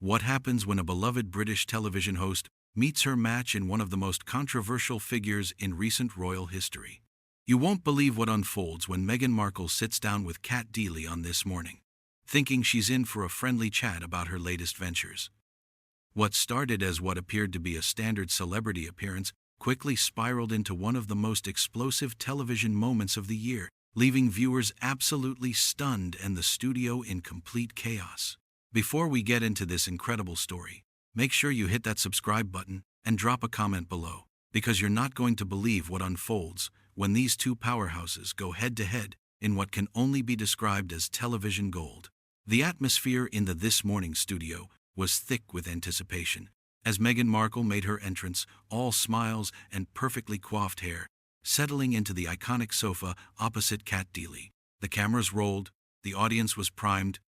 What happens when a beloved British television host meets her match in one of the most controversial figures in recent royal history? You won't believe what unfolds when Meghan Markle sits down with Cat Deeley on This Morning, thinking she's in for a friendly chat about her latest ventures. What started as what appeared to be a standard celebrity appearance quickly spiraled into one of the most explosive television moments of the year, leaving viewers absolutely stunned and the studio in complete chaos. Before we get into this incredible story, make sure you hit that subscribe button and drop a comment below, because you're not going to believe what unfolds when these two powerhouses go head-to-head in what can only be described as television gold. The atmosphere in the This Morning studio was thick with anticipation, as Meghan Markle made her entrance, all smiles and perfectly coiffed hair, settling into the iconic sofa opposite Cat Deeley. The cameras rolled, the audience was primed,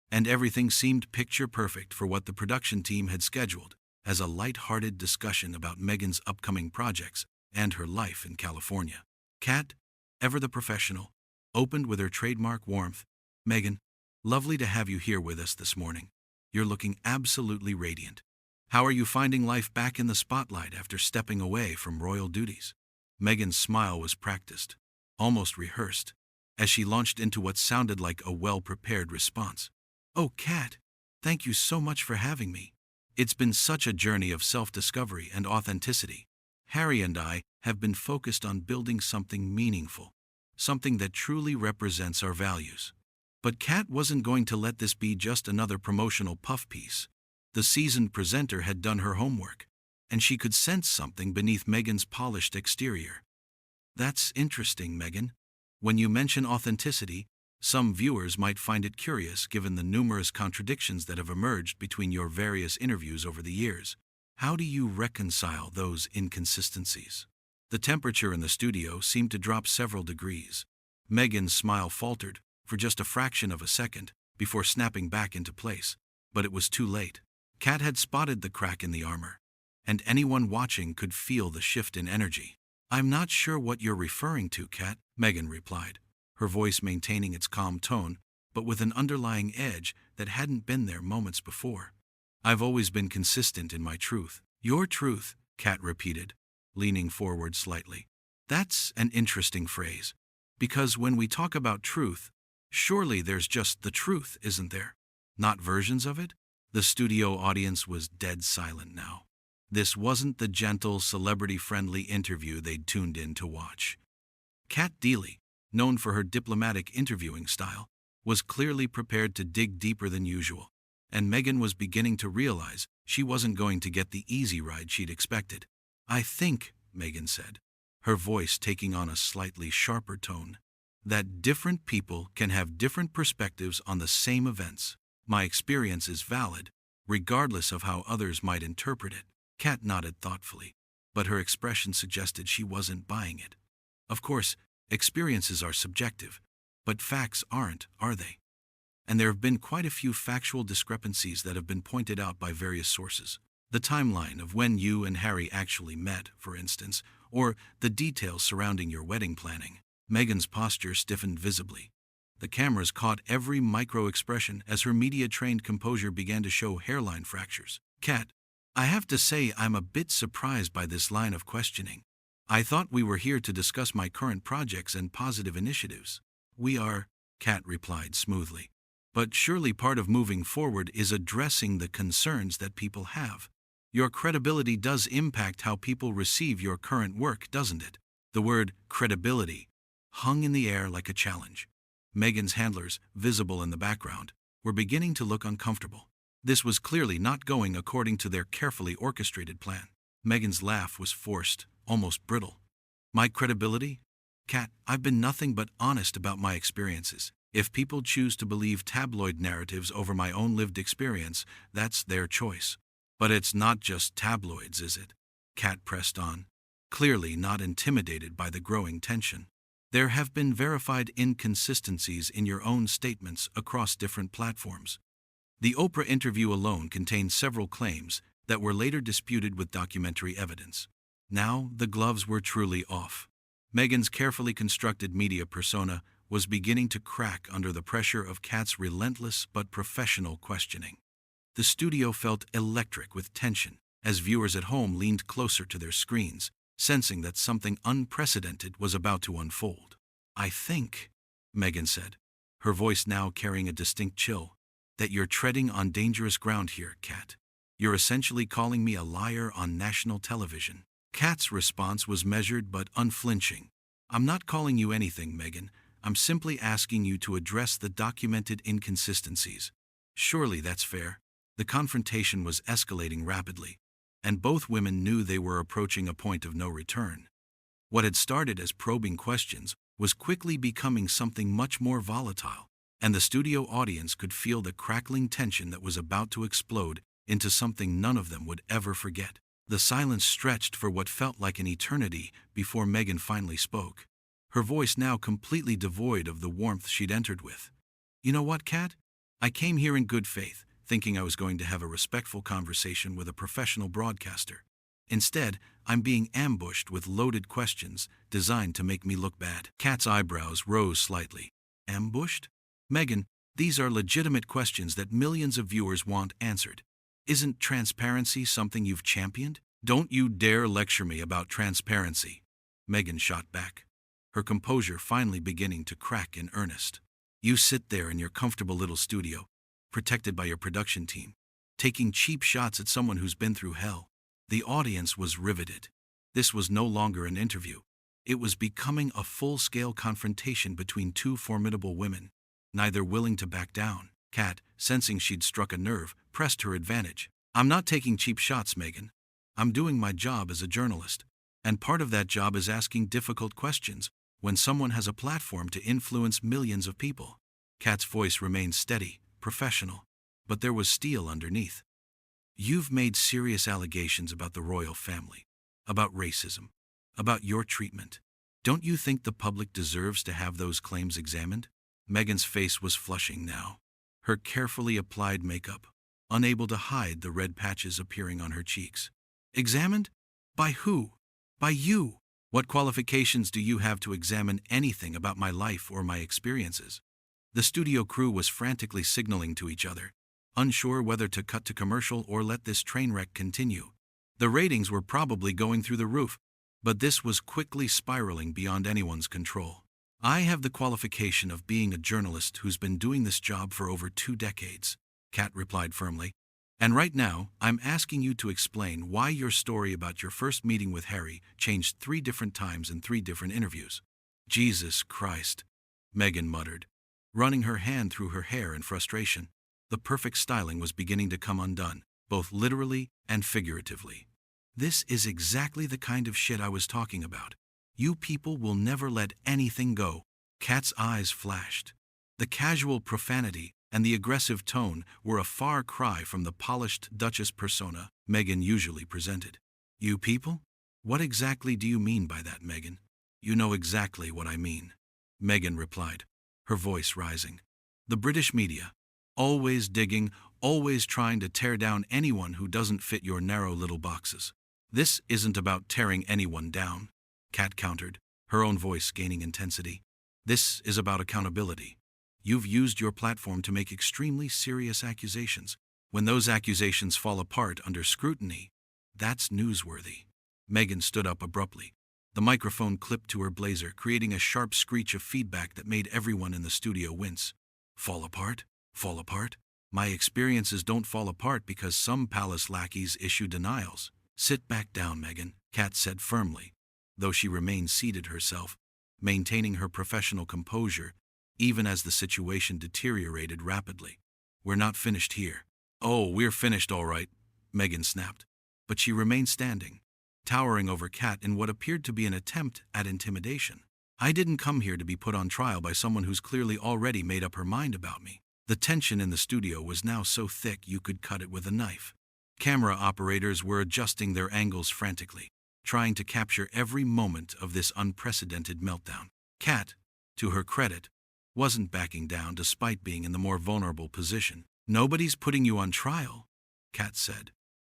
and everything seemed picture-perfect for what the production team had scheduled as a light-hearted discussion about Meghan's upcoming projects and her life in California. Cat, ever the professional, opened with her trademark warmth. "Meghan, lovely to have you here with us this morning. You're looking absolutely radiant. How are you finding life back in the spotlight after stepping away from royal duties?" Meghan's smile was practiced, almost rehearsed, as she launched into what sounded like a well-prepared response. "Oh, Cat, thank you so much for having me. It's been such a journey of self-discovery and authenticity. Harry and I have been focused on building something meaningful, something that truly represents our values." But Cat wasn't going to let this be just another promotional puff piece. The seasoned presenter had done her homework, and she could sense something beneath Meghan's polished exterior. "That's interesting, Meghan. When you mention authenticity, some viewers might find it curious given the numerous contradictions that have emerged between your various interviews over the years. How do you reconcile those inconsistencies?" The temperature in the studio seemed to drop several degrees. Meghan's smile faltered for just a fraction of a second before snapping back into place, but it was too late. Cat had spotted the crack in the armor, and anyone watching could feel the shift in energy. "I'm not sure what you're referring to, Cat," Meghan replied, her voice maintaining its calm tone, but with an underlying edge that hadn't been there moments before. "I've always been consistent in my truth." "Your truth," Cat repeated, leaning forward slightly. "That's an interesting phrase, because when we talk about truth, surely there's just the truth, isn't there? Not versions of it?" The studio audience was dead silent now. This wasn't the gentle, celebrity-friendly interview they'd tuned in to watch. Cat Deeley, known for her diplomatic interviewing style, was clearly prepared to dig deeper than usual, and Meghan was beginning to realize she wasn't going to get the easy ride she'd expected. "I think," Meghan said, her voice taking on a slightly sharper tone, "that different people can have different perspectives on the same events. My experience is valid, regardless of how others might interpret it." Cat nodded thoughtfully, but her expression suggested she wasn't buying it. "Of course, experiences are subjective, but facts aren't, are they? And there have been quite a few factual discrepancies that have been pointed out by various sources. The timeline of when you and Harry actually met, for instance, or the details surrounding your wedding planning." Meghan's posture stiffened visibly. The cameras caught every micro-expression as her media-trained composure began to show hairline fractures. "Cat, I have to say I'm a bit surprised by this line of questioning. I thought we were here to discuss my current projects and positive initiatives." "We are," Cat replied smoothly. "But surely part of moving forward is addressing the concerns that people have. Your credibility does impact how people receive your current work, doesn't it?" The word credibility hung in the air like a challenge. Meghan's handlers, visible in the background, were beginning to look uncomfortable. This was clearly not going according to their carefully orchestrated plan. Meghan's laugh was forced, almost brittle. "My credibility? Cat, I've been nothing but honest about my experiences. If people choose to believe tabloid narratives over my own lived experience, that's their choice." "But it's not just tabloids, is it?" Cat pressed on, clearly not intimidated by the growing tension. "There have been verified inconsistencies in your own statements across different platforms. The Oprah interview alone contained several claims that were later disputed with documentary evidence. Now the gloves were truly off." Meghan's carefully constructed media persona was beginning to crack under the pressure of Cat's relentless but professional questioning. The studio felt electric with tension, as viewers at home leaned closer to their screens, sensing that something unprecedented was about to unfold. "I think," Meghan said, her voice now carrying a distinct chill, "that you're treading on dangerous ground here, Kat. You're essentially calling me a liar on national television." Kat's response was measured but unflinching. "I'm not calling you anything, Meghan. I'm simply asking you to address the documented inconsistencies." Surely that's fair. The confrontation was escalating rapidly, and both women knew they were approaching a point of no return. What had started as probing questions was quickly becoming something much more volatile, and the studio audience could feel the crackling tension that was about to explode into something none of them would ever forget. The silence stretched for what felt like an eternity before Meghan finally spoke, her voice now completely devoid of the warmth she'd entered with. "You know what, Kat? I came here in good faith, thinking I was going to have a respectful conversation with a professional broadcaster. Instead, I'm being ambushed with loaded questions designed to make me look bad." Kat's eyebrows rose slightly. "Ambushed? Meghan, these are legitimate questions that millions of viewers want answered. Isn't transparency something you've championed?" "Don't you dare lecture me about transparency," Meghan shot back, her composure finally beginning to crack in earnest. "You sit there in your comfortable little studio, protected by your production team, taking cheap shots at someone who's been through hell." The audience was riveted. This was no longer an interview. It was becoming a full-scale confrontation between two formidable women, neither willing to back down. Kat, sensing she'd struck a nerve, pressed her advantage. "I'm not taking cheap shots, Meghan. I'm doing my job as a journalist, and part of that job is asking difficult questions when someone has a platform to influence millions of people." Kat's voice remained steady, professional, but there was steel underneath. "You've made serious allegations about the royal family, about racism, about your treatment. Don't you think the public deserves to have those claims examined?" Meghan's face was flushing now, her carefully applied makeup unable to hide the red patches appearing on her cheeks. "Examined? By who? By you? What qualifications do you have to examine anything about my life or my experiences?" The studio crew was frantically signaling to each other, unsure whether to cut to commercial or let this train wreck continue. The ratings were probably going through the roof, but this was quickly spiraling beyond anyone's control. "I have the qualification of being a journalist who's been doing this job for over 2 decades, Kat replied firmly. "And right now, I'm asking you to explain why your story about your first meeting with Harry changed 3 different times in 3 different interviews." "Jesus Christ," Meghan muttered, running her hand through her hair in frustration. The perfect styling was beginning to come undone, both literally and figuratively. "This is exactly the kind of shit I was talking about. You people will never let anything go." Kat's eyes flashed. The casual profanity and the aggressive tone were a far cry from the polished Duchess persona Meghan usually presented. "You people? What exactly do you mean by that, Meghan?" "You know exactly what I mean," Meghan replied, her voice rising. "The British media, always digging, always trying to tear down anyone who doesn't fit your narrow little boxes." "This isn't about tearing anyone down," Kat countered, her own voice gaining intensity. "This is about accountability. You've used your platform to make extremely serious accusations. When those accusations fall apart under scrutiny, that's newsworthy." Meghan stood up abruptly, the microphone clipped to her blazer, creating a sharp screech of feedback that made everyone in the studio wince. "Fall apart? Fall apart? My experiences don't fall apart because some palace lackeys issue denials." "Sit back down, Meghan," Kat said firmly, though she remained seated herself, maintaining her professional composure, even as the situation deteriorated rapidly. "We're not finished here." "Oh, we're finished all right," Meghan snapped. But she remained standing, towering over Kat in what appeared to be an attempt at intimidation. "I didn't come here to be put on trial by someone who's clearly already made up her mind about me." The tension in the studio was now so thick you could cut it with a knife. Camera operators were adjusting their angles frantically, trying to capture every moment of this unprecedented meltdown. Kat, to her credit, wasn't backing down despite being in the more vulnerable position. "Nobody's putting you on trial," Kat said,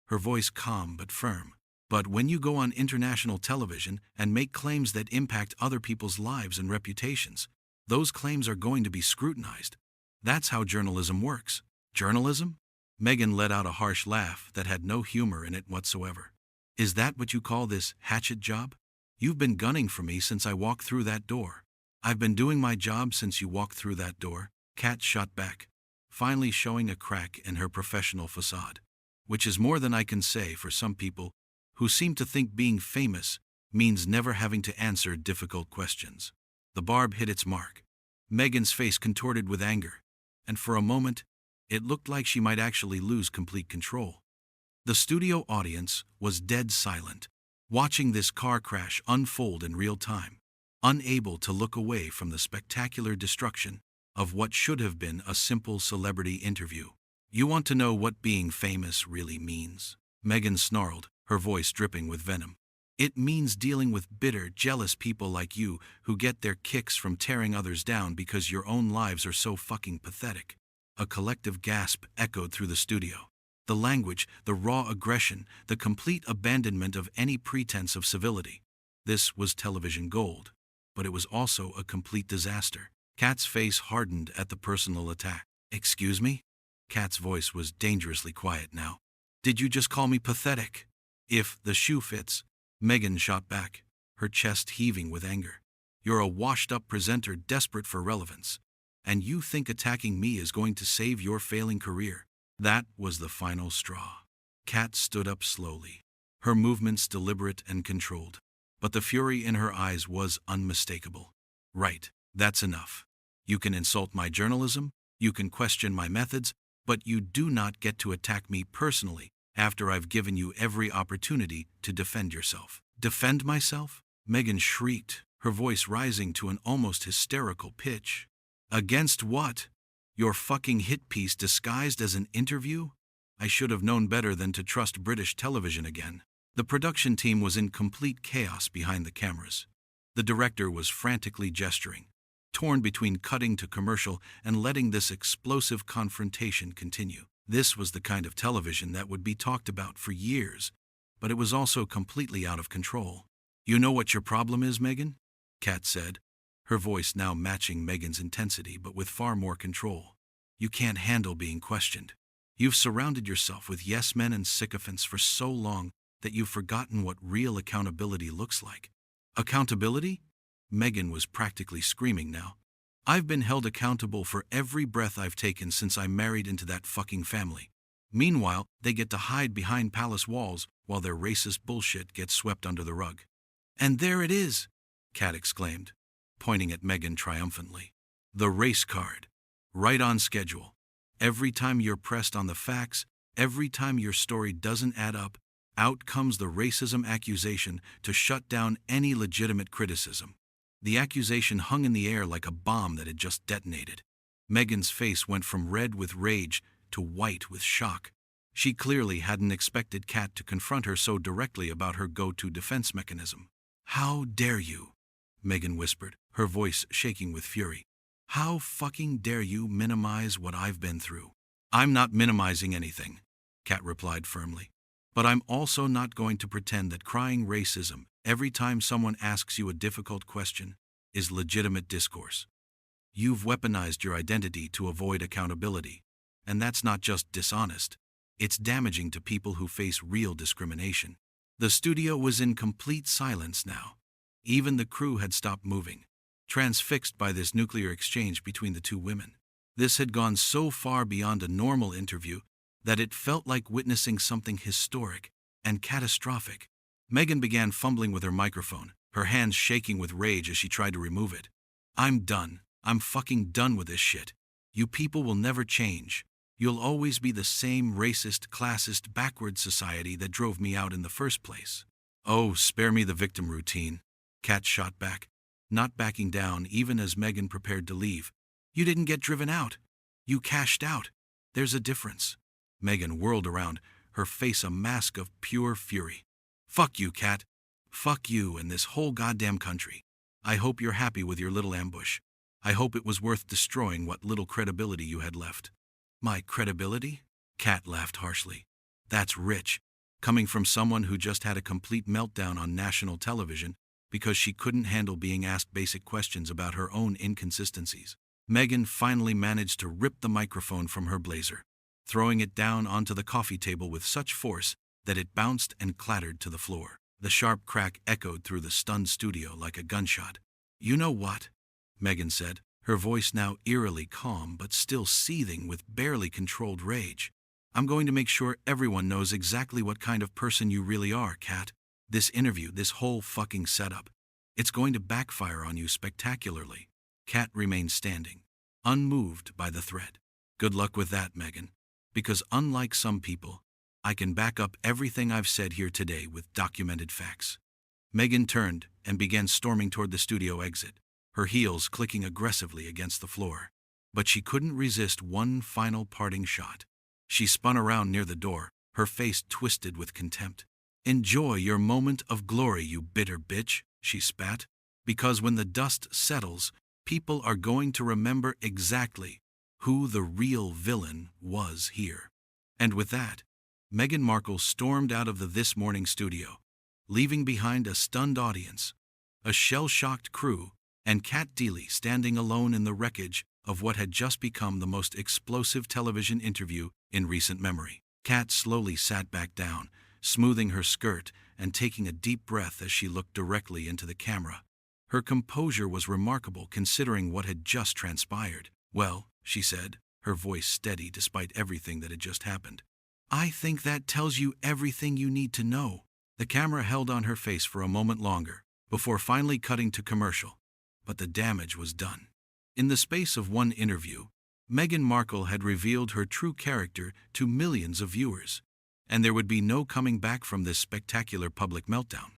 her voice calm but firm. "But when you go on international television and make claims that impact other people's lives and reputations, those claims are going to be scrutinized. That's how journalism works." "Journalism?" Meghan let out a harsh laugh that had no humor in it whatsoever. Is that what you call this hatchet job? You've been gunning for me since I walked through that door. I've been doing my job since you walked through that door, Kat shot back, finally showing a crack in her professional facade. Which is more than I can say for some people who seem to think being famous means never having to answer difficult questions. The barb hit its mark. Meghan's face contorted with anger, and for a moment, it looked like she might actually lose complete control. The studio audience was dead silent, watching this car crash unfold in real time, unable to look away from the spectacular destruction of what should have been a simple celebrity interview. You want to know what being famous really means? Meghan snarled, her voice dripping with venom. It means dealing with bitter, jealous people like you who get their kicks from tearing others down because your own lives are so fucking pathetic. A collective gasp echoed through the studio. The language, the raw aggression, the complete abandonment of any pretense of civility. This was television gold, but it was also a complete disaster. Kat's face hardened at the personal attack. Excuse me? Kat's voice was dangerously quiet now. Did you just call me pathetic? If the shoe fits, Meghan shot back, her chest heaving with anger. You're a washed-up presenter desperate for relevance, and you think attacking me is going to save your failing career. That was the final straw. Kat stood up slowly, her movements deliberate and controlled, but the fury in her eyes was unmistakable. Right, that's enough. You can insult my journalism, you can question my methods, but you do not get to attack me personally after I've given you every opportunity to defend yourself. Defend myself? Meghan shrieked, her voice rising to an almost hysterical pitch. Against what? Your fucking hit piece disguised as an interview? I should have known better than to trust British television again. The production team was in complete chaos behind the cameras. The director was frantically gesturing, torn between cutting to commercial and letting this explosive confrontation continue. This was the kind of television that would be talked about for years, but it was also completely out of control. You know what your problem is, Meghan? Kat said, her voice now matching Meghan's intensity but with far more control. You can't handle being questioned. You've surrounded yourself with yes-men and sycophants for so long that you've forgotten what real accountability looks like. Accountability? Meghan was practically screaming now. I've been held accountable for every breath I've taken since I married into that fucking family. Meanwhile, they get to hide behind palace walls while their racist bullshit gets swept under the rug. And there it is, Kat exclaimed, pointing at Meghan triumphantly. The race card. Right on schedule. Every time you're pressed on the facts, every time your story doesn't add up, out comes the racism accusation to shut down any legitimate criticism. The accusation hung in the air like a bomb that had just detonated. Meghan's face went from red with rage to white with shock. She clearly hadn't expected Kat to confront her so directly about her go-to defense mechanism. How dare you? Meghan whispered, her voice shaking with fury. How fucking dare you minimize what I've been through? I'm not minimizing anything, Kat replied firmly. But I'm also not going to pretend that crying racism every time someone asks you a difficult question is legitimate discourse. You've weaponized your identity to avoid accountability, and that's not just dishonest, it's damaging to people who face real discrimination. The studio was in complete silence now. Even the crew had stopped moving, transfixed by this nuclear exchange between the two women. This had gone so far beyond a normal interview that it felt like witnessing something historic and catastrophic. Meghan began fumbling with her microphone, her hands shaking with rage as she tried to remove it. I'm done. I'm fucking done with this shit. You people will never change. You'll always be the same racist, classist, backward society that drove me out in the first place. Oh, spare me the victim routine, Kat shot back, not backing down even as Meghan prepared to leave. You didn't get driven out. You cashed out. There's a difference. Meghan whirled around, her face a mask of pure fury. Fuck you, Kat. Fuck you and this whole goddamn country. I hope you're happy with your little ambush. I hope it was worth destroying what little credibility you had left. My credibility? Kat laughed harshly. That's rich, coming from someone who just had a complete meltdown on national television because she couldn't handle being asked basic questions about her own inconsistencies. Meghan finally managed to rip the microphone from her blazer. throwing it down onto the coffee table with such force that it bounced and clattered to the floor. The sharp crack echoed through the stunned studio like a gunshot. "You know what?" Meghan said, her voice now eerily calm but still seething with barely controlled rage. "I'm going to make sure everyone knows exactly what kind of person you really are, Kat. This interview, this whole fucking setup, it's going to backfire on you spectacularly." Kat remained standing, unmoved by the threat. "Good luck with that, Meghan. Because unlike some people, I can back up everything I've said here today with documented facts." Meghan turned and began storming toward the studio exit, her heels clicking aggressively against the floor. But she couldn't resist one final parting shot. She spun around near the door, her face twisted with contempt. "Enjoy your moment of glory, you bitter bitch," she spat. "Because when the dust settles, people are going to remember exactly who the real villain was here." And with that, Meghan Markle stormed out of the This Morning studio, leaving behind a stunned audience, a shell-shocked crew, and Kat Deeley standing alone in the wreckage of what had just become the most explosive television interview in recent memory. Kat slowly sat back down, smoothing her skirt and taking a deep breath as she looked directly into the camera. Her composure was remarkable considering what had just transpired. "Well," she said, her voice steady despite everything that had just happened, "I think that tells you everything you need to know." The camera held on her face for a moment longer, before finally cutting to commercial. But the damage was done. In the space of one interview, Meghan Markle had revealed her true character to millions of viewers, and there would be no coming back from this spectacular public meltdown.